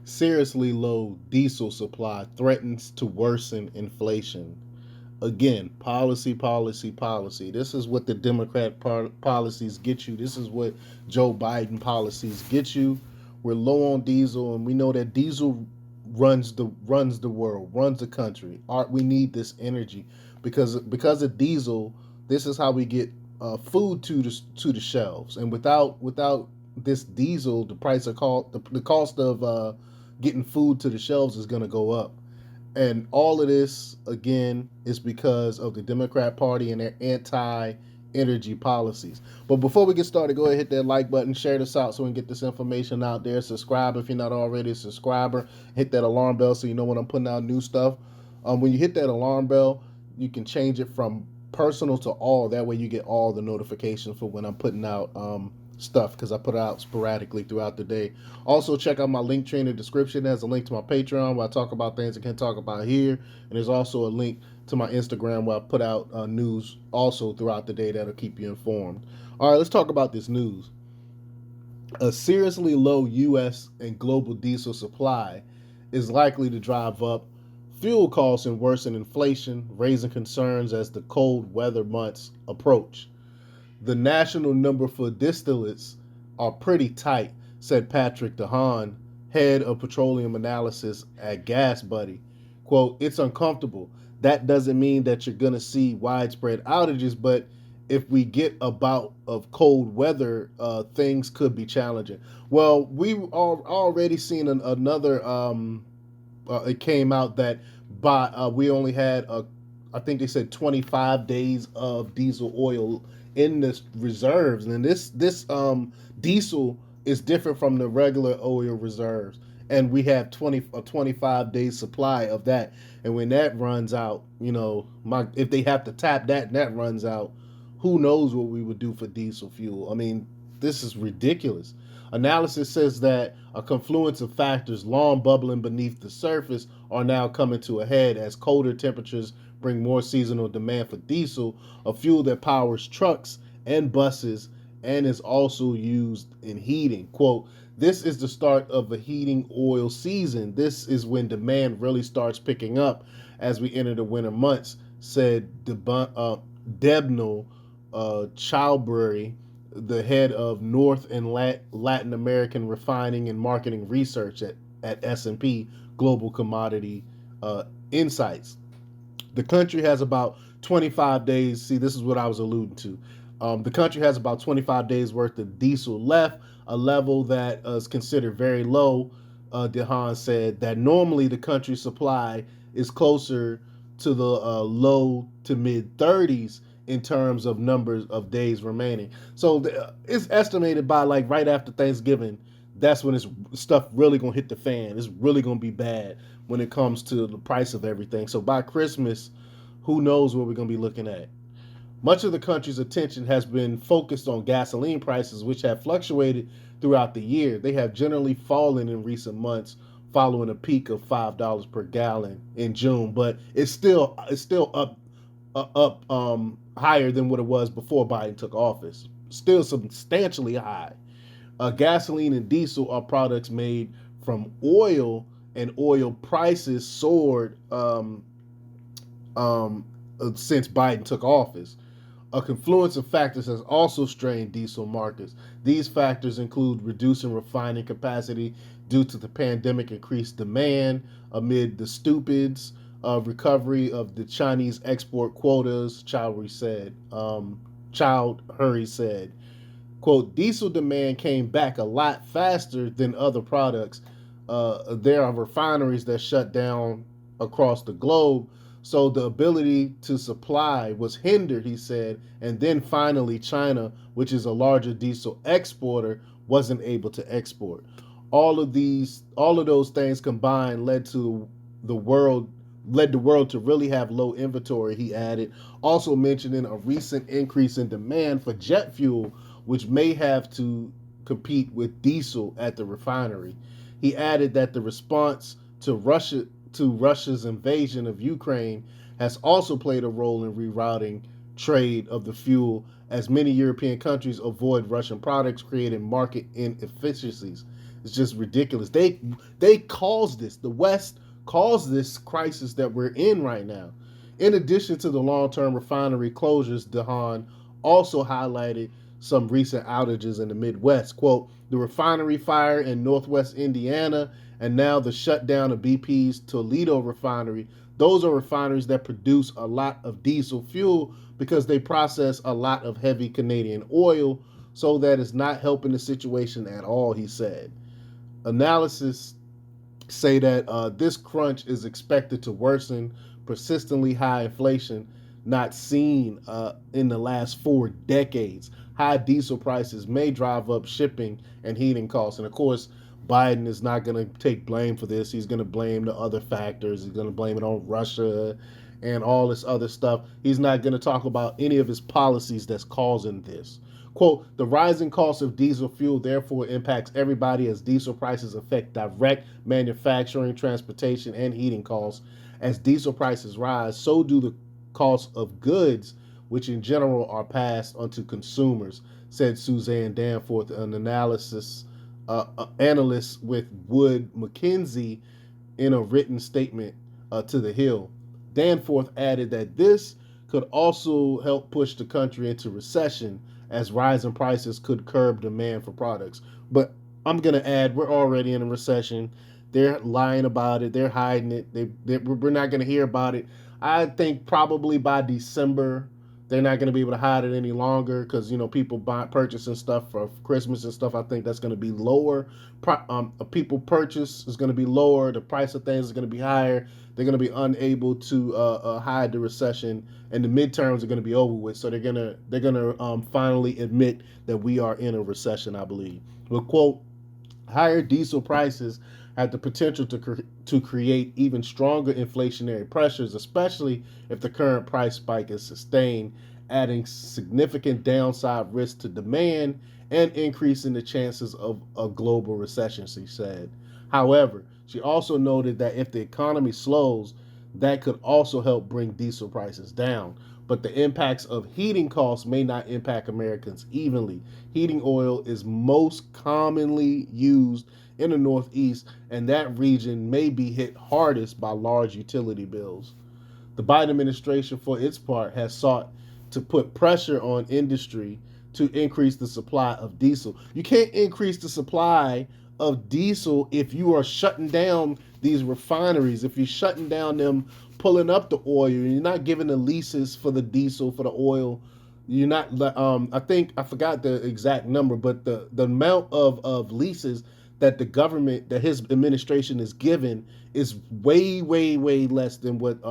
Seriously low diesel supply threatens to worsen inflation. Again, policy, policy, policy. This is what the policies get you. This is what Joe Biden policies get you. We're low on diesel, and we know that diesel runs the world, runs the country. We need this energy because of diesel. This is how we get food to the shelves, and without this diesel, the price of the cost of getting food to the shelves is going to go up. And all of this, again, is because of the Democrat Party and their anti energy policies. But before we get started, go ahead and hit that like button, share this out so we can get this information out there. Subscribe if you're not already a subscriber. Hit that alarm bell so you know when I'm putting out new stuff. When you hit that alarm bell, you can change it from personal to all. That way you get all the notifications for when I'm putting out stuff because I put it out sporadically throughout the day. Also, check out my link tree in the description. There's a link to my Patreon where I talk about things I can't talk about here. And there's also a link to my Instagram where I put out news also throughout the day that'll keep you informed. All right, let's talk about this news. A seriously low U.S. and global diesel supply is likely to drive up fuel costs and worsen inflation, raising concerns as the cold weather months approach. The national number for distillates are pretty tight, said Patrick DeHaan, head of petroleum analysis at Gas Buddy. Quote, it's uncomfortable. That doesn't mean that you're going to see widespread outages, but if we get a bout of cold weather, things could be challenging. Well, we are already seen another. It came out that we only had I think they said 25 days of diesel oil in the reserves, and this diesel is different from the regular oil reserves, and we have 25 days supply of that. And when that runs out, if they have to tap that and that runs out, who knows what we would do for diesel fuel. I mean, this is ridiculous. Analysis says that a confluence of factors long bubbling beneath the surface are now coming to a head as colder temperatures bring more seasonal demand for diesel, a fuel that powers trucks and buses and is also used in heating. Quote, this is the start of a heating oil season. This is when demand really starts picking up as we enter the winter months, said Debnal Chowdhury, the head of North and Latin American refining and marketing research at S&P Global Commodity Insights. The country has about 25 days. See, this is what I was alluding to. The country has about 25 days worth of diesel left, a level that is considered very low. Dehan said that normally the country's supply is closer to the low to mid 30s in terms of numbers of days remaining. So it's estimated by like right after Thanksgiving, that's when it's stuff really gonna hit the fan. It's really gonna be bad when it comes to the price of everything. So by Christmas, who knows what we're gonna be looking at? Much of the country's attention has been focused on gasoline prices, which have fluctuated throughout the year. They have generally fallen in recent months, following a peak of $5 per gallon in June, but it's still up higher than what it was before Biden took office. Still substantially high. Gasoline and diesel are products made from oil, and oil prices soared since Biden took office. A confluence of factors has also strained diesel markets. These factors include reducing refining capacity due to the pandemic increased demand amid the stupids recovery of the Chinese export quotas, Childhurry said. Quote, diesel demand came back a lot faster than other products. There are refineries that shut down across the globe, so the ability to supply was hindered, he said. And then finally, China, which is a larger diesel exporter, wasn't able to export. All of those things combined the world led the world to really have low inventory, he added, also mentioning a recent increase in demand for jet fuel, which may have to compete with diesel at the refinery. He added that the response to Russia's invasion of Ukraine has also played a role in rerouting trade of the fuel as many European countries avoid Russian products, creating market inefficiencies. It's just ridiculous. They caused this. The West caused this crisis that we're in right now. In addition to the long-term refinery closures, Dehan also highlighted some recent outages in the Midwest. Quote, the refinery fire in Northwest Indiana and now the shutdown of BP's Toledo refinery. Those are refineries that produce a lot of diesel fuel because they process a lot of heavy Canadian oil, so that is not helping the situation at all, he said. Analysis say that this crunch is expected to worsen persistently high inflation not seen in the last 4 decades. High diesel prices may drive up shipping and heating costs. And of course, Biden is not going to take blame for this. He's going to blame the other factors. He's going to blame it on Russia and all this other stuff. He's not going to talk about any of his policies that's causing this. Quote, the rising cost of diesel fuel therefore impacts everybody as diesel prices affect direct manufacturing, transportation, and heating costs. As diesel prices rise, so do the costs of goods, which in general are passed onto consumers, said Suzanne Danforth, an analyst with Wood Mackenzie, in a written statement to The Hill. Danforth added that this could also help push the country into recession as rising prices could curb demand for products. But I'm going to add, we're already in a recession. They're lying about it. They're hiding it. We're not going to hear about it. I think probably by December, they're not going to be able to hide it any longer because, people purchasing stuff for Christmas and stuff. I think that's going to be lower. People purchase is going to be lower. The price of things is going to be higher. They're going to be unable to hide the recession, and the midterms are going to be over with. So they're gonna finally admit that we are in a recession, I believe. But quote, higher diesel prices have the potential to create even stronger inflationary pressures, especially if the current price spike is sustained, adding significant downside risk to demand and increasing the chances of a global recession, she said. However, she also noted that if the economy slows, that could also help bring diesel prices down. But the impacts of heating costs may not impact Americans evenly. Heating oil is most commonly used in the Northeast, and that region may be hit hardest by large utility bills. The Biden administration, for its part, has sought to put pressure on industry to increase the supply of diesel. You can't increase the supply of diesel if you are shutting down these refineries, if you're shutting down them pulling up the oil, you're not giving the leases for the diesel, for the oil. You're not. I think I forgot the exact number, but the amount of leases that the government, that his administration is given, is way less than what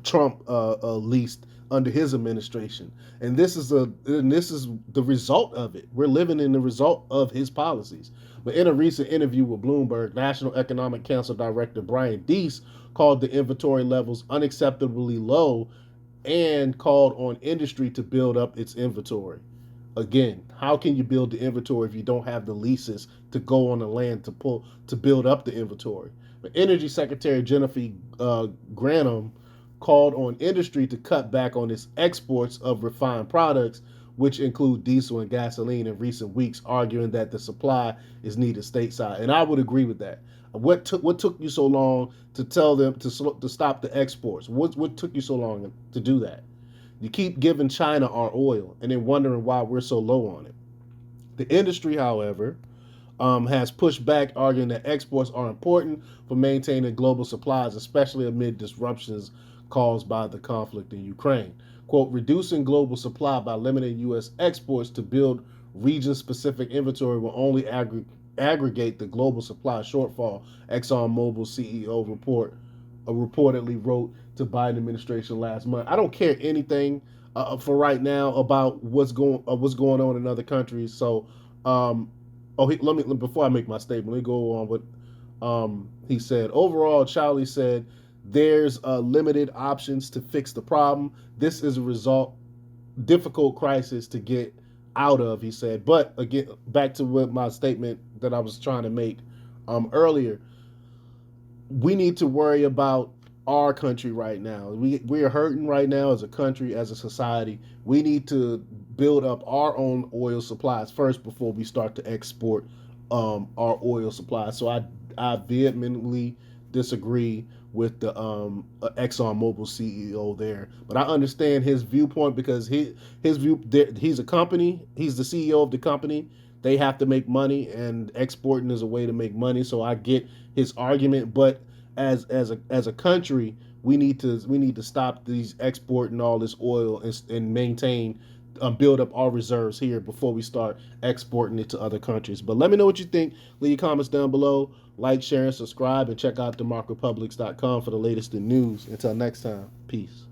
Trump leased under his administration. And this is the result of it. We're living in the result of his policies. But in a recent interview with Bloomberg, National Economic Council Director Brian Deese called the inventory levels unacceptably low and called on industry to build up its inventory. Again, how can you build the inventory if you don't have the leases to go on the land to build up the inventory? But Energy Secretary Jennifer Granholm called on industry to cut back on its exports of refined products, which include diesel and gasoline, in recent weeks, arguing that the supply is needed stateside. And I would agree with that. What took you so long to tell them to stop the exports? What took you so long to do that? You keep giving China our oil and then wondering why we're so low on it. The industry, however, has pushed back, arguing that exports are important for maintaining global supplies, especially amid disruptions caused by the conflict in Ukraine. Quote, reducing global supply by limiting U.S. exports to build region-specific inventory will only aggregate the global supply shortfall, ExxonMobil CEO reportedly wrote to Biden administration last month. I don't care anything for right now about what's going on in other countries. So, let me before I make my statement, let me go on what he said. Overall, Charlie said there's limited options to fix the problem. This is a result difficult crisis to get out of, he said. But again, back to what my statement that I was trying to make earlier, we need to worry about our country right now. We are hurting right now as a country, as a society. We need to build up our own oil supplies first before we start to export our oil supply. So I vehemently disagree with the ExxonMobil CEO there, but I understand his viewpoint because his view he's a company, he's the CEO of the company. They have to make money, and exporting is a way to make money. So I get his argument, but as a country, we need to stop these exporting all this oil and maintain build up our reserves here before we start exporting it to other countries. But let me know what you think. Leave your comments down below. Like, share, and subscribe, and check out themarkrepublics.com for the latest in news. Until next time, peace.